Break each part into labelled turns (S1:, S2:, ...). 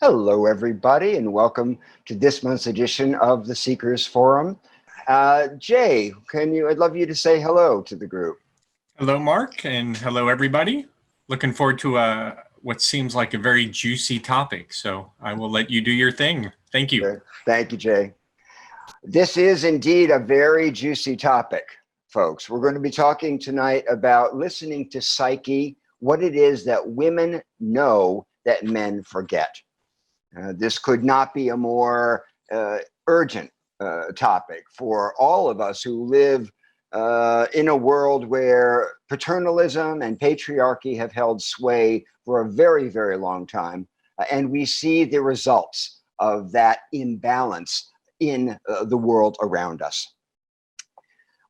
S1: Hello, everybody, and welcome to this month's edition of the Seekers Forum. Jay, I'd love you to say hello to the group.
S2: Hello, Mark, and hello, everybody. Looking forward to what seems like a very juicy topic, so I will let you do your thing. Thank you.
S1: Thank you, Jay. This is indeed a very juicy topic, folks. We're going to be talking tonight about listening to Psyche, what it is that women know that men forget. This could not be a more urgent topic for all of us who live in a world where paternalism and patriarchy have held sway for a very, very long time. And we see the results of that imbalance in the world around us.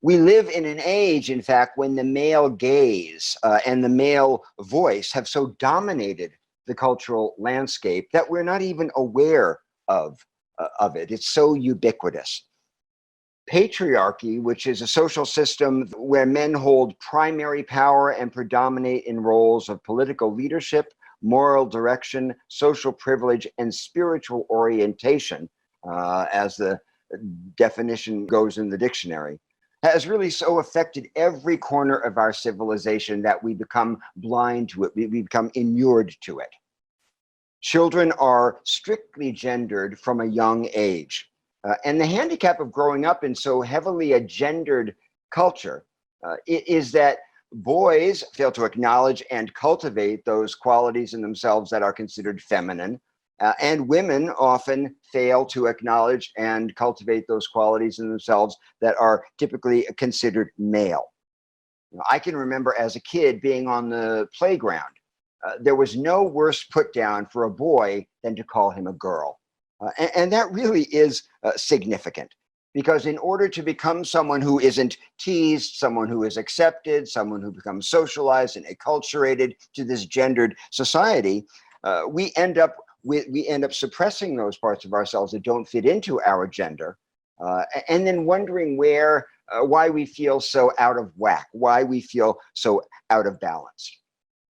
S1: We live in an age, in fact, when the male gaze and the male voice have so dominated the cultural landscape that we're not even aware of it. It's so ubiquitous. Patriarchy, which is a social system where men hold primary power and predominate in roles of political leadership, moral direction, social privilege, and spiritual orientation, as the definition goes in the dictionary, has really so affected every corner of our civilization that we become blind to it, we become inured to it. Children are strictly gendered from a young age. And the handicap of growing up in so heavily a gendered culture is that boys fail to acknowledge and cultivate those qualities in themselves that are considered feminine, and women often fail to acknowledge and cultivate those qualities in themselves that are typically considered male. I can remember as a kid being on the playground. There was no worse put down for a boy than to call him a girl. And that really is significant, because in order to become someone who isn't teased, someone who is accepted, someone who becomes socialized and acculturated to this gendered society, we end up suppressing those parts of ourselves that don't fit into our gender, and then wondering why we feel so out of whack, why we feel so out of balance.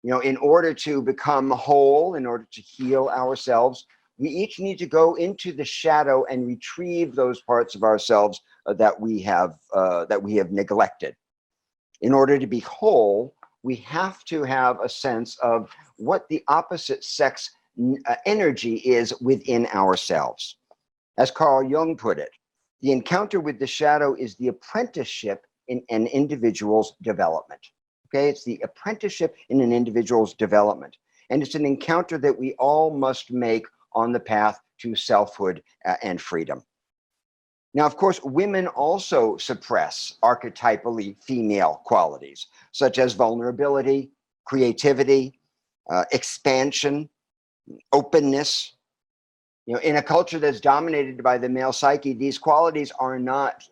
S1: You know, in order to become whole, in order to heal ourselves, we each need to go into the shadow and retrieve those parts of ourselves that we have neglected. In order to be whole, we have to have a sense of what the opposite sex energy is within ourselves. As Carl Jung put it, the encounter with the shadow is the apprenticeship in an individual's development. Okay, it's the apprenticeship in an individual's development. And it's an encounter that we all must make on the path to selfhood and freedom. Now, of course, women also suppress archetypally female qualities, such as vulnerability, creativity, expansion, openness. You know, in a culture that's dominated by the male psyche, these qualities are not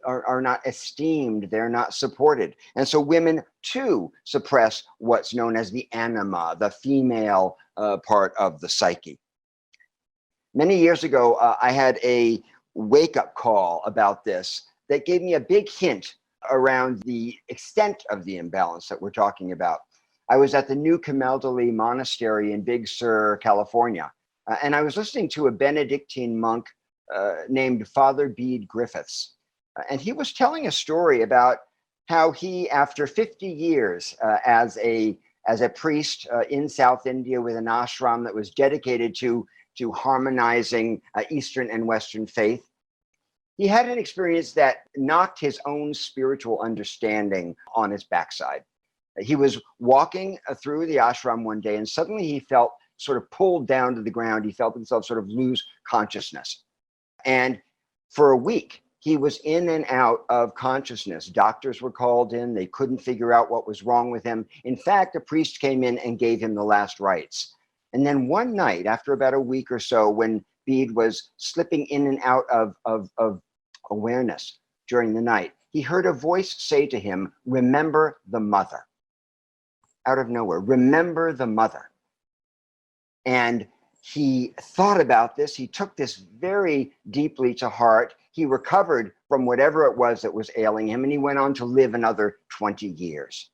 S1: esteemed, they're not supported. And so women too suppress what's known as the anima, the female part of the psyche. Many years ago, I had a wake-up call about this that gave me a big hint around the extent of the imbalance that we're talking about. I was at the New Camaldoli Monastery in Big Sur, California. And I was listening to a Benedictine monk named Father Bede Griffiths. And he was telling a story about how he, after 50 years as a priest in South India with an ashram that was dedicated to harmonizing Eastern and Western faith, he had an experience that knocked his own spiritual understanding on his backside. He was walking through the ashram one day, and suddenly he felt sort of pulled down to the ground. He felt himself sort of lose consciousness. And for a week, he was in and out of consciousness. Doctors were called in. They couldn't figure out what was wrong with him. In fact, a priest came in and gave him the last rites. And then one night, after about a week or so, when Bede was slipping in and out of awareness during the night, he heard a voice say to him, "Remember the mother." Out of nowhere, "Remember the mother." And he thought about this. He took this very deeply to heart. He recovered from whatever it was that was ailing him, and he went on to live another 20 years.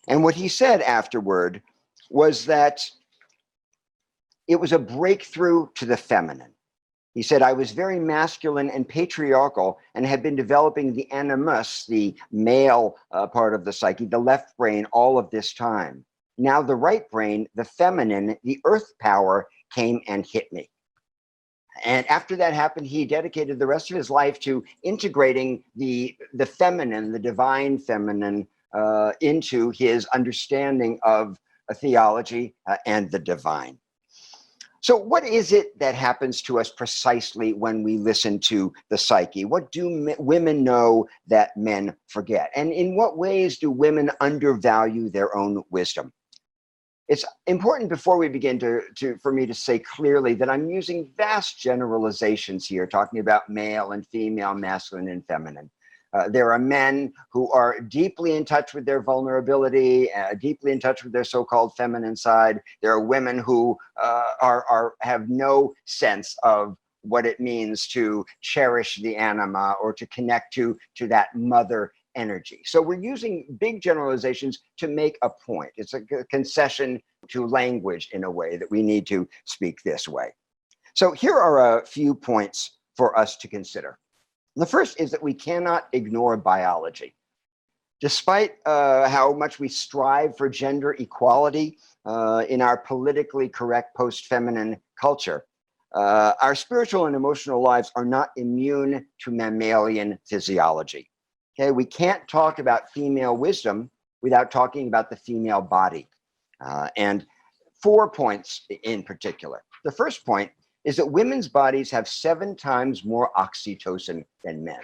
S1: And what he said afterward was that It was a breakthrough to the feminine. He said, I was very masculine and patriarchal and had been developing the animus, the male part of the psyche, the left brain, all of this time. Now the right brain, the feminine, the earth power came and hit me. And after that happened, he dedicated the rest of his life to integrating the feminine, the divine feminine, into his understanding of theology and the divine. So what is it that happens to us precisely when we listen to the psyche? What do women know that men forget? And in what ways do women undervalue their own wisdom? It's important before we begin for me to say clearly that I'm using vast generalizations here, talking about male and female, masculine and feminine. There are men who are deeply in touch with their vulnerability, deeply in touch with their so-called feminine side. There are women who have no sense of what it means to cherish the anima or to connect to that mother energy. So we're using big generalizations to make a point. It's a concession to language in a way that we need to speak this way. So here are a few points for us to consider. The first is that we cannot ignore biology. Despite how much we strive for gender equality in our politically correct post-feminine culture, our spiritual and emotional lives are not immune to mammalian physiology. Okay, we can't talk about female wisdom without talking about the female body. And 4 points in particular. The first point is that women's bodies have 7 times more oxytocin than men.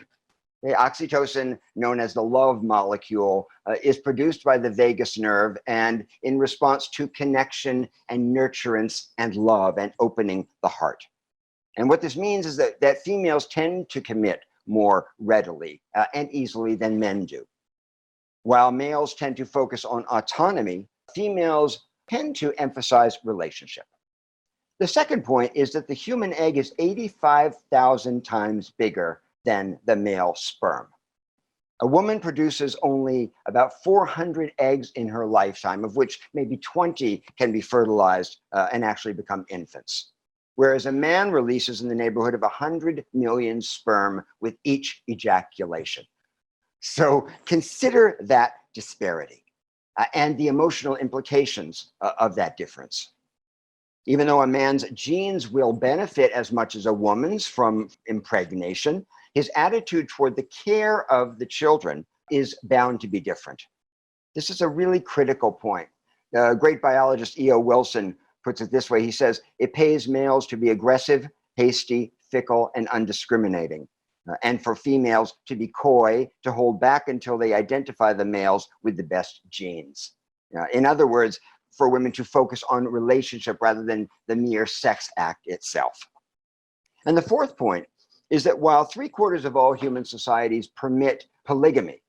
S1: The oxytocin, known as the love molecule, is produced by the vagus nerve and in response to connection and nurturance and love and opening the heart. And what this means is that females tend to commit more readily and easily than men do. While males tend to focus on autonomy, females tend to emphasize relationship. The second point is that the human egg is 85,000 times bigger than the male sperm. A woman produces only about 400 eggs in her lifetime, of which maybe 20 can be fertilized and actually become infants. Whereas a man releases in the neighborhood of 100 million sperm with each ejaculation. So consider that disparity and the emotional implications of that difference. Even though a man's genes will benefit as much as a woman's from impregnation, his attitude toward the care of the children is bound to be different. This is a really critical point. Great biologist E.O. Wilson puts it this way. He says, it pays males to be aggressive, hasty, fickle, and undiscriminating, and for females to be coy, to hold back until they identify the males with the best genes. In other words, for women to focus on relationship rather than the mere sex act itself. And the fourth point is that while 3/4 of all human societies permit polygamy,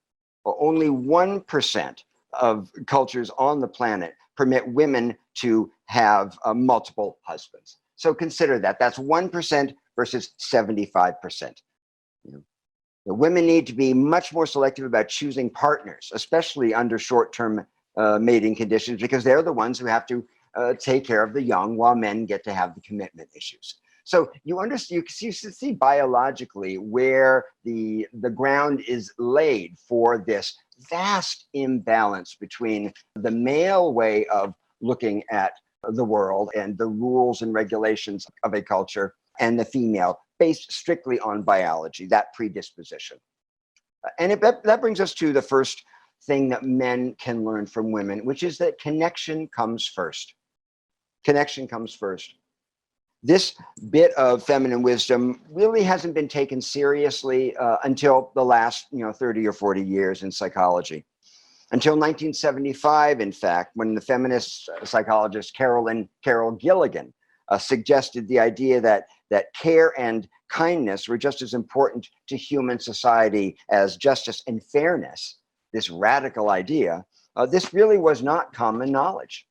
S1: only 1% of cultures on the planet permit women to have multiple husbands. So consider that. That's 1% versus 75%. The women need to be much more selective about choosing partners, especially under short-term mating conditions, because they're the ones who have to take care of the young while men get to have the commitment issues. So you see biologically where the ground is laid for this vast imbalance between the male way of looking at the world and the rules and regulations of a culture and the female, based strictly on biology, that predisposition. And that brings us to the first thing that men can learn from women, which is that connection comes first. Connection comes first. This bit of feminine wisdom really hasn't been taken seriously until the last 30 or 40 years in psychology. Until 1975, in fact, when the feminist psychologist Carol Gilligan suggested the idea that care and kindness were just as important to human society as justice and fairness. This radical idea, this really was not common knowledge.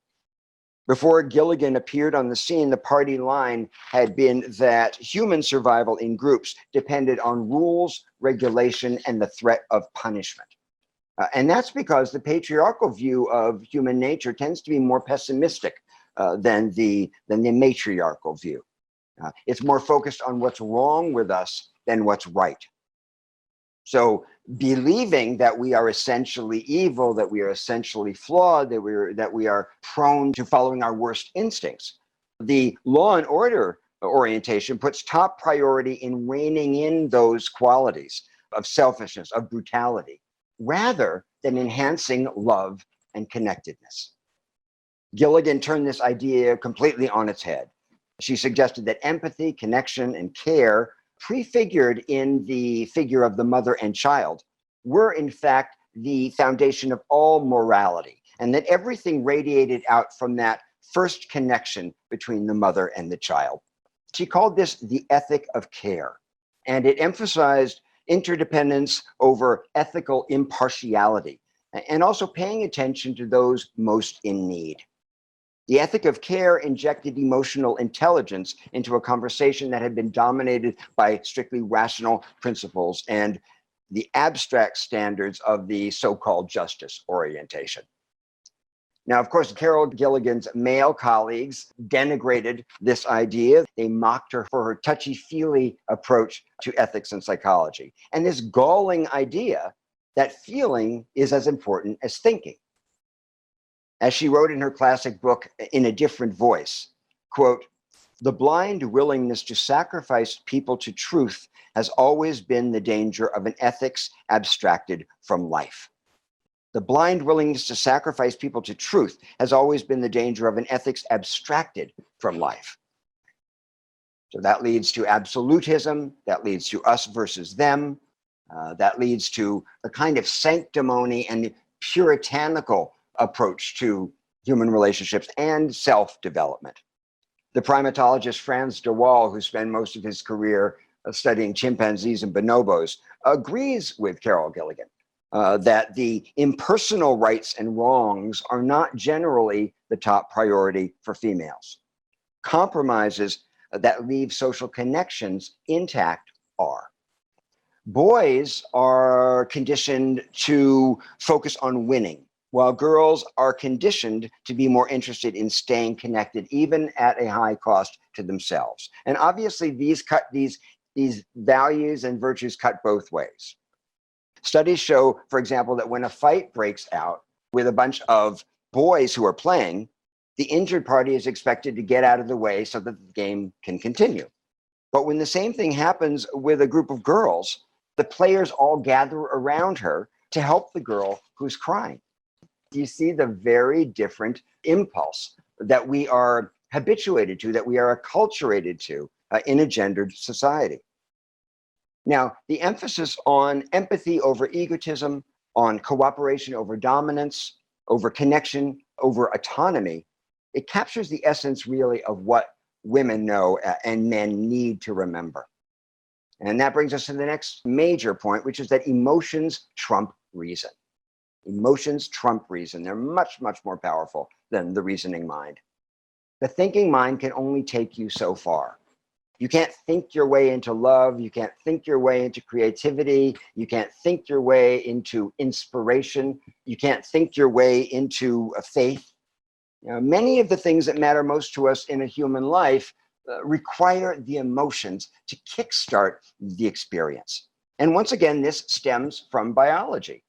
S1: Before Gilligan appeared on the scene, the party line had been that human survival in groups depended on rules, regulation, and the threat of punishment. And that's because the patriarchal view of human nature tends to be more pessimistic than the matriarchal view. It's more focused on what's wrong with us than what's right. So believing that we are essentially evil, that we are essentially flawed, that we are prone to following our worst instincts. The law and order orientation puts top priority in reining in those qualities of selfishness, of brutality, rather than enhancing love and connectedness. Gilligan turned this idea completely on its head. She suggested that empathy, connection, and care, prefigured in the figure of the mother and child, were in fact the foundation of all morality, and that everything radiated out from that first connection between the mother and the child. She called this the ethic of care, and it emphasized interdependence over ethical impartiality, and also paying attention to those most in need. The ethic of care injected emotional intelligence into a conversation that had been dominated by strictly rational principles and the abstract standards of the so-called justice orientation. Now, of course, Carol Gilligan's male colleagues denigrated this idea. They mocked her for her touchy-feely approach to ethics and psychology, and this galling idea that feeling is as important as thinking. As she wrote in her classic book, In a Different Voice, quote, "The blind willingness to sacrifice people to truth has always been the danger of an ethics abstracted from life." The blind willingness to sacrifice people to truth has always been the danger of an ethics abstracted from life. So that leads to absolutism, that leads to us versus them, that leads to a kind of sanctimony and puritanical approach to human relationships and self-development. The primatologist Frans de Waal, who spent most of his career studying chimpanzees and bonobos, agrees with Carol Gilligan that the impersonal rights and wrongs are not generally the top priority for females. Compromises that leave social connections intact are. Boys are conditioned to focus on winning, while girls are conditioned to be more interested in staying connected, even at a high cost to themselves. And obviously, these values and virtues cut both ways. Studies show, for example, that when a fight breaks out with a bunch of boys who are playing, the injured party is expected to get out of the way so that the game can continue. But when the same thing happens with a group of girls, the players all gather around her to help the girl who's crying. You see the very different impulse that we are habituated to, that we are acculturated to in a gendered society. Now, the emphasis on empathy over egotism, on cooperation over dominance, over connection, over autonomy, it captures the essence really of what women know and men need to remember. And that brings us to the next major point, which is that emotions trump reason. Emotions trump reason. They're much, much more powerful than the reasoning mind. The thinking mind can only take you so far. You can't think your way into love. You can't think your way into creativity. You can't think your way into inspiration. You can't think your way into a faith. You know, many of the things that matter most to us in a human life require the emotions to kickstart the experience. And once again, this stems from biology.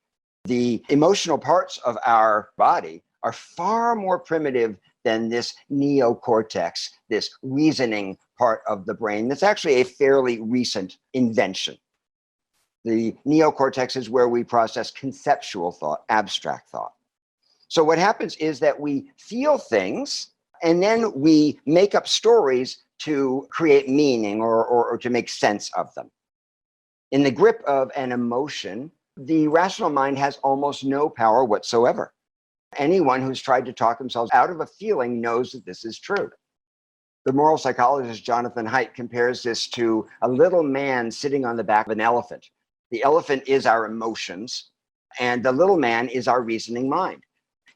S1: The emotional parts of our body are far more primitive than this neocortex, this reasoning part of the brain. That's actually a fairly recent invention. The neocortex is where we process conceptual thought, abstract thought. So what happens is that we feel things and then we make up stories to create meaning or to make sense of them. In the grip of an emotion, the rational mind has almost no power whatsoever. Anyone who's tried to talk themselves out of a feeling knows that this is true. The moral psychologist Jonathan Haidt compares this to a little man sitting on the back of an elephant. The elephant is our emotions, and the little man is our reasoning mind.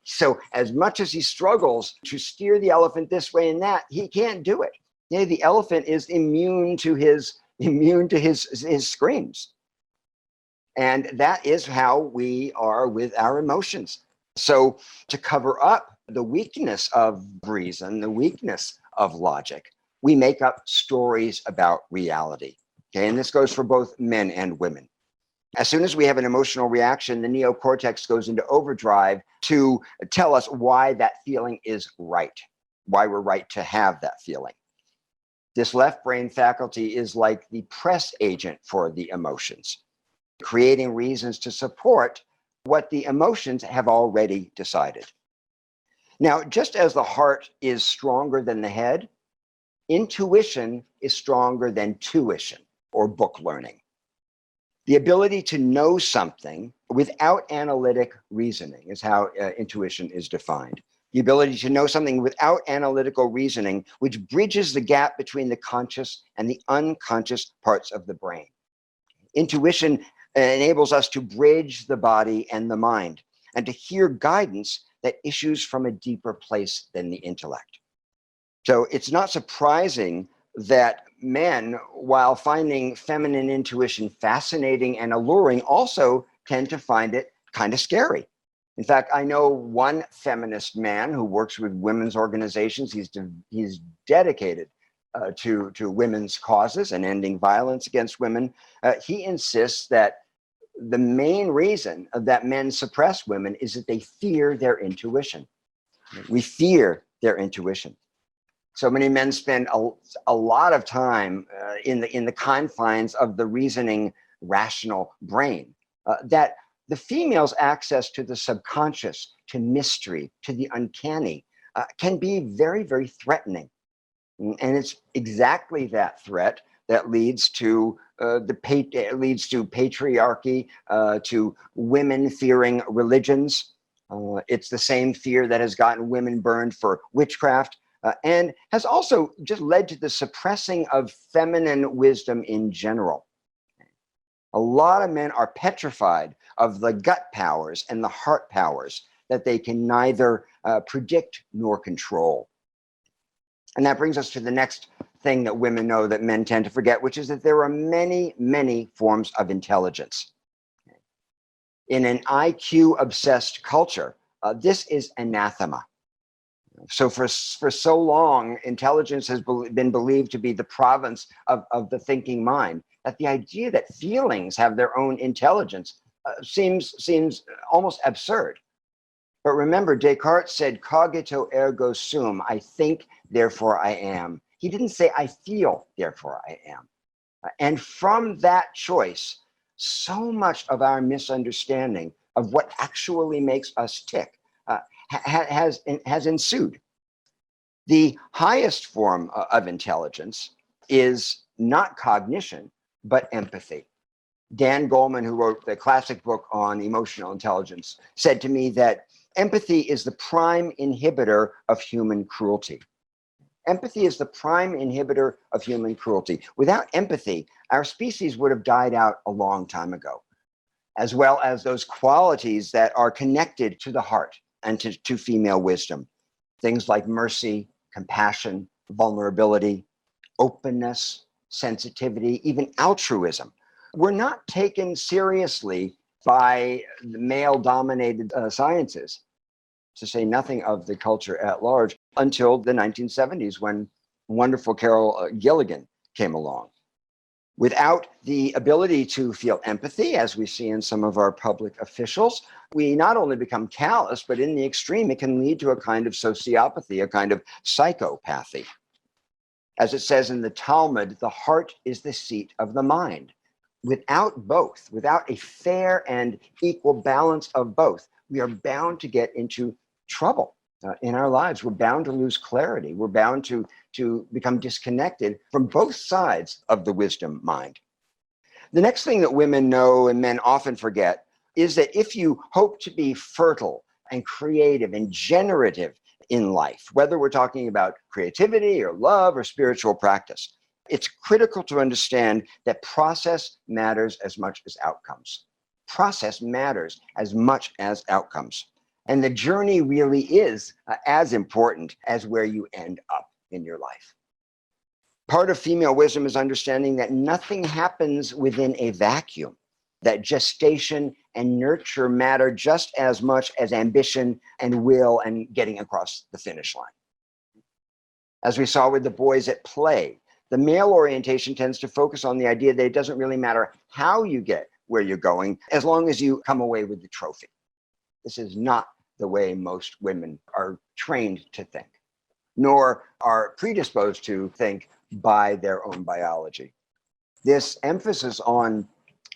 S1: So as much as he struggles to steer the elephant this way and that, he can't do it. You know, the elephant is immune to his screams. And that is how we are with our emotions. So to cover up the weakness of reason, the weakness of logic, we make up stories about reality. Okay, and this goes for both men and women. As soon as we have an emotional reaction, the neocortex goes into overdrive to tell us why that feeling is right, why we're right to have that feeling. This left brain faculty is like the press agent for the emotions, creating reasons to support what the emotions have already decided. Now, just as the heart is stronger than the head, intuition is stronger than tuition or book learning. The ability to know something without analytic reasoning is how intuition is defined. The ability to know something without analytical reasoning, which bridges the gap between the conscious and the unconscious parts of the brain. Intuition enables us to bridge the body and the mind and to hear guidance that issues from a deeper place than the intellect. So it's not surprising that men, while finding feminine intuition fascinating and alluring, also tend to find it kind of scary. In fact, I know one feminist man who works with women's organizations. He's dedicated to women's causes and ending violence against women. He insists that the main reason that men suppress women is that they fear their intuition. We fear their intuition. So many men spend a lot of time in the confines of the reasoning, rational brain. That the female's access to the subconscious, to mystery, to the uncanny, can be very, very threatening. And it's exactly that threat that leads to patriarchy, to women fearing religions. It's the same fear that has gotten women burned for witchcraft. And has also just led to the suppressing of feminine wisdom in general. A lot of men are petrified of the gut powers and the heart powers that they can neither predict nor control. And that brings us to the next thing that women know that men tend to forget, which is that there are many, many forms of intelligence. In an IQ-obsessed culture, this is anathema. So for so long, intelligence has been believed to be the province of the thinking mind, that the idea that feelings have their own intelligence seems almost absurd. But remember, Descartes said, cogito ergo sum, I think, therefore I am. He didn't say, I feel, therefore I am. And from that choice, so much of our misunderstanding of what actually makes us tick has ensued. The highest form of intelligence is not cognition, but empathy. Dan Goleman, who wrote the classic book on emotional intelligence, said to me that empathy is the prime inhibitor of human cruelty. Empathy is the prime inhibitor of human cruelty. Without empathy, our species would have died out a long time ago, as well as those qualities that are connected to the heart and to female wisdom. Things like mercy, compassion, vulnerability, openness, sensitivity, even altruism. Were not taken seriously by the male-dominated sciences, to say nothing of the culture at large, until the 1970s when wonderful Carol Gilligan came along. Without the ability to feel empathy, as we see in some of our public officials, we not only become callous, but in the extreme, it can lead to a kind of sociopathy, a kind of psychopathy. As it says in the Talmud, the heart is the seat of the mind. Without both, without a fair and equal balance of both, we are bound to get into trouble in our lives. We're bound to lose clarity. We're bound to become disconnected from both sides of the wisdom mind. The next thing that women know and men often forget is that if you hope to be fertile and creative and generative in life, whether we're talking about creativity or love or spiritual practice, it's critical to understand that process matters as much as outcomes. Process matters as much as outcomes. And the journey really is as important as where you end up in your life. Part of female wisdom is understanding that nothing happens within a vacuum, that gestation and nurture matter just as much as ambition and will and getting across the finish line. As we saw with the boys at play, the male orientation tends to focus on the idea that it doesn't really matter how you get where you're going, as long as you come away with the trophy. This is not the way most women are trained to think, nor are predisposed to think by their own biology. This emphasis on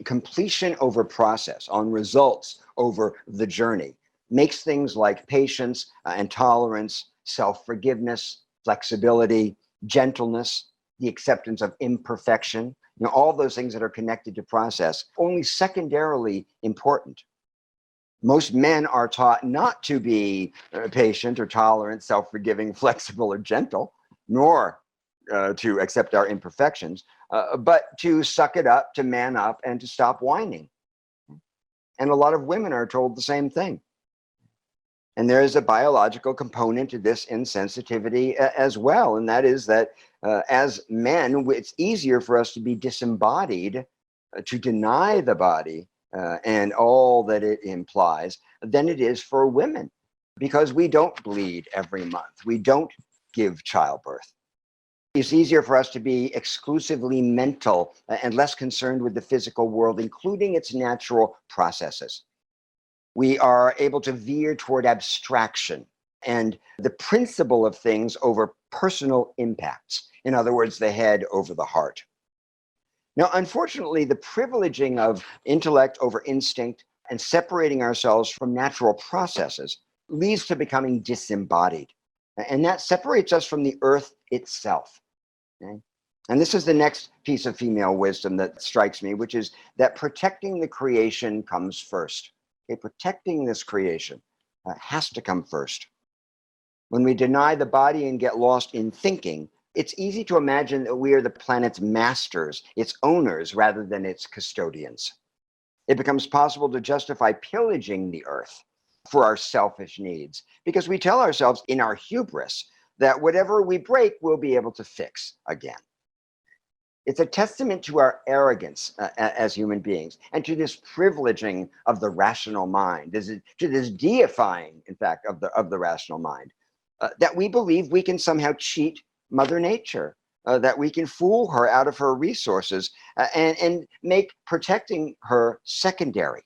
S1: completion over process, on results over the journey, makes things like patience and tolerance, self-forgiveness, flexibility, gentleness, the acceptance of imperfection, all those things that are connected to process, only secondarily important. Most men are taught not to be patient or tolerant, self-forgiving, flexible, or gentle, nor to accept our imperfections, but to suck it up, to man up, and to stop whining. And a lot of women are told the same thing. And there is a biological component to this insensitivity as well, and that is that as men, it's easier for us to be disembodied, to deny the body and all that it implies, than it is for women, because we don't bleed every month. We don't give childbirth. It's easier for us to be exclusively mental and less concerned with the physical world, including its natural processes. We are able to veer toward abstraction and the principle of things over personal impacts. In other words, the head over the heart. Now, unfortunately, the privileging of intellect over instinct and separating ourselves from natural processes leads to becoming disembodied. And that separates us from the earth itself. Okay? And this is the next piece of female wisdom that strikes me, which is that protecting the creation comes first. Okay? Protecting this creation has to come first. When we deny the body and get lost in thinking, it's easy to imagine that we are the planet's masters, its owners, rather than its custodians. It becomes possible to justify pillaging the earth for our selfish needs, because we tell ourselves in our hubris that whatever we break, we'll be able to fix again. It's a testament to our arrogance as human beings, and to this privileging of the rational mind, to this deifying, in fact, of the rational mind, that we believe we can somehow cheat Mother Nature, that we can fool her out of her resources and make protecting her secondary.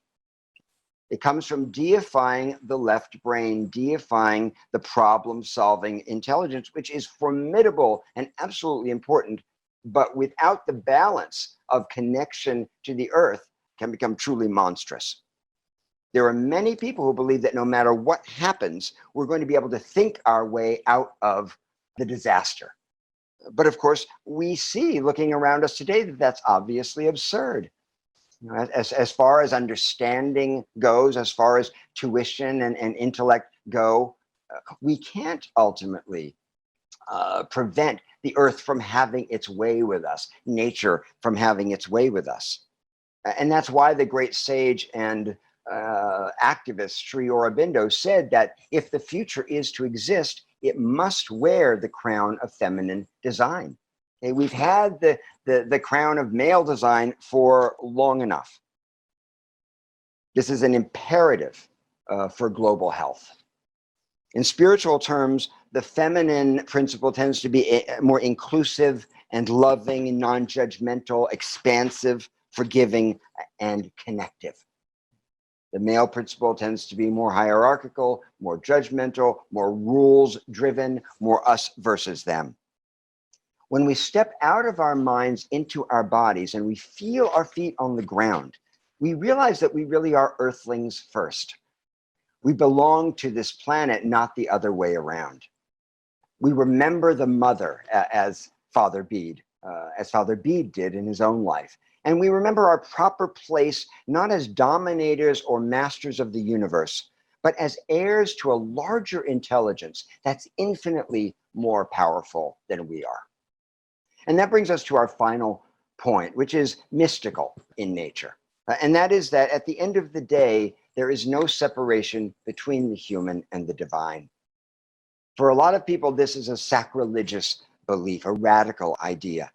S1: It comes from deifying the left brain, deifying the problem-solving intelligence, which is formidable and absolutely important, but without the balance of connection to the earth, can become truly monstrous. There are many people who believe that no matter what happens, we're going to be able to think our way out of the disaster. But of course, we see, looking around us today, that that's obviously absurd. As far as understanding goes, as far as tuition and intellect go, we can't ultimately prevent the earth from having its way with us, nature from having its way with us. And that's why the great sage and activist Sri Aurobindo said that if the future is to exist, it must wear the crown of feminine design. Okay, we've had the crown of male design for long enough. This is an imperative for global health. In spiritual terms, the feminine principle tends to be more inclusive and loving and non-judgmental, expansive, forgiving, and connective. The male principle tends to be more hierarchical, more judgmental, more rules-driven, more us versus them. When we step out of our minds into our bodies and we feel our feet on the ground, we realize that we really are earthlings first. We belong to this planet, not the other way around. We remember the mother as Father Bede did in his own life. And we remember our proper place, not as dominators or masters of the universe, but as heirs to a larger intelligence that's infinitely more powerful than we are. And that brings us to our final point, which is mystical in nature. And that is that at the end of the day, there is no separation between the human and the divine. For a lot of people, this is a sacrilegious belief, a radical idea,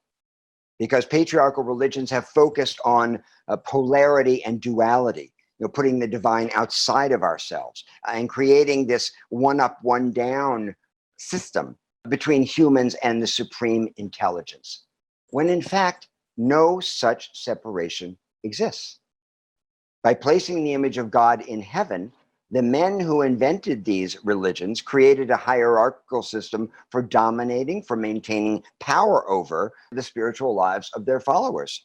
S1: because patriarchal religions have focused on polarity and duality. putting the divine outside of ourselves and creating this one up, one down system between humans and the supreme intelligence, when in fact, no such separation exists. By placing the image of God in heaven, the men who invented these religions created a hierarchical system for dominating, for maintaining power over the spiritual lives of their followers.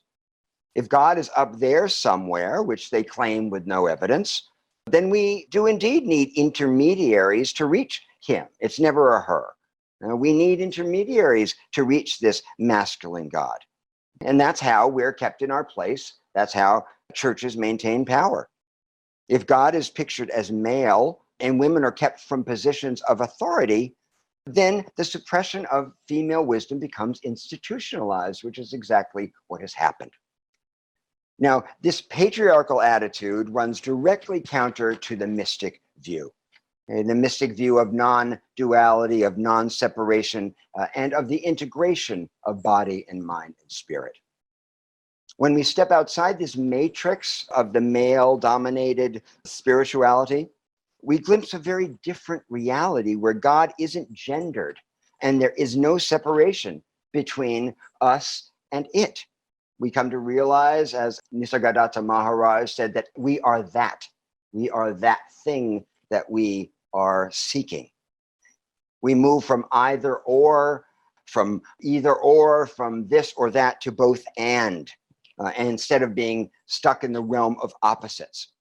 S1: If God is up there somewhere, which they claim with no evidence, then we do indeed need intermediaries to reach him. It's never a her. We need intermediaries to reach this masculine God. And that's how we're kept in our place. That's how churches maintain power. If God is pictured as male and women are kept from positions of authority, then the suppression of female wisdom becomes institutionalized, which is exactly what has happened. Now, this patriarchal attitude runs directly counter to the mystic view. The mystic view of non-duality, of non-separation, and of the integration of body and mind and spirit. When we step outside this matrix of the male-dominated spirituality, we glimpse a very different reality where God isn't gendered and there is no separation between us and it. We come to realize, as Nisargadatta Maharaj said, that we are that. We are that thing that we are seeking. We move from either or, from this or that to both and instead of being stuck in the realm of opposites.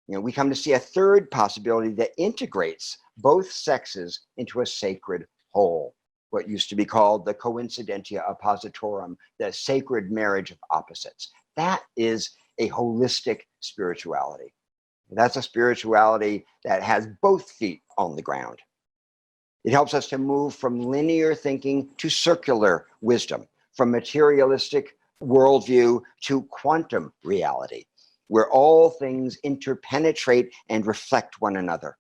S1: We come to see a third possibility that integrates both sexes into a sacred whole, what used to be called the coincidentia oppositorum, the sacred marriage of opposites. That is a holistic spirituality. That's a spirituality that has both feet on the ground. It helps us to move from linear thinking to circular wisdom, from materialistic worldview to quantum reality, where all things interpenetrate and reflect one another,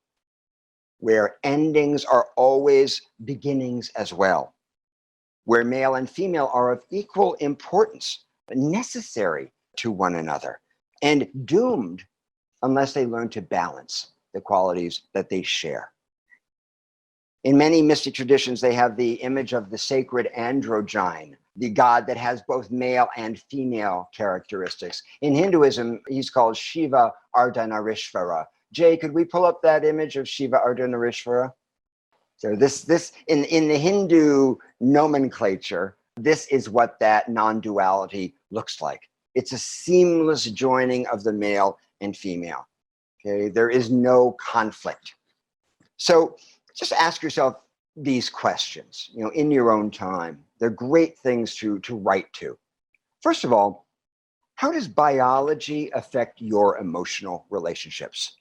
S1: where endings are always beginnings as well, where male and female are of equal importance, necessary to one another, and doomed unless they learn to balance the qualities that they share. In many mystic traditions, they have the image of the sacred androgyne, the god that has both male and female characteristics. In Hinduism, he's called Shiva Ardhanarishvara. Jay, could we pull up that image of Shiva Ardhanarishvara? So this in the Hindu nomenclature, this is what that non-duality looks like. It's a seamless joining of the male and female. Okay, there is no conflict. So just ask yourself these questions, in your own time. They're great things to write to. First of all, how does biology affect your emotional relationships?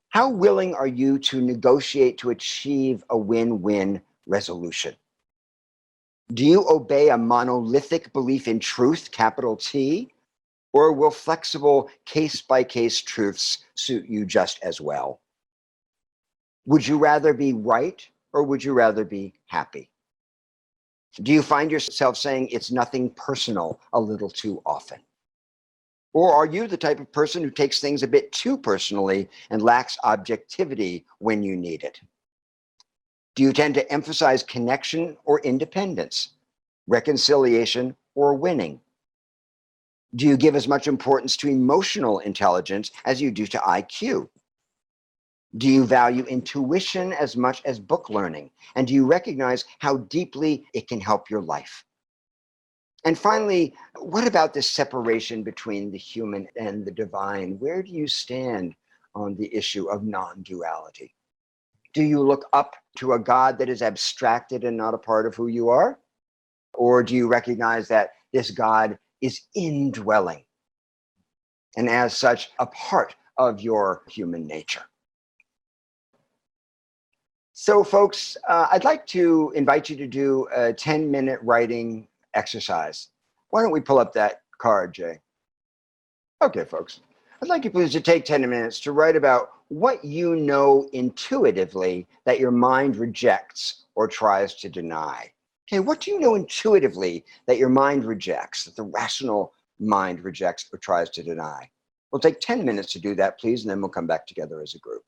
S1: How willing are you to negotiate to achieve a win-win resolution? Do you obey a monolithic belief in truth, capital T, or will flexible case-by-case truths suit you just as well? Would you rather be right or would you rather be happy? Do you find yourself saying it's nothing personal a little too often? Or are you the type of person who takes things a bit too personally and lacks objectivity when you need it? Do you tend to emphasize connection or independence, reconciliation or winning? Do you give as much importance to emotional intelligence as you do to IQ? Do you value intuition as much as book learning? And do you recognize how deeply it can help your life? And finally, what about this separation between the human and the divine? Where do you stand on the issue of non-duality? Do you look up to a God that is abstracted and not a part of who you are? Or do you recognize that this God is indwelling and as such a part of your human nature? So folks, I'd like to invite you to do a 10-minute writing exercise. Why don't we pull up that card, Jay? Okay, folks. I'd like you please to take 10 minutes to write about what you know intuitively that your mind rejects or tries to deny. Okay, what do you know intuitively that your mind rejects, that the rational mind rejects or tries to deny? We'll take 10 minutes to do that, please, and then we'll come back together as a group.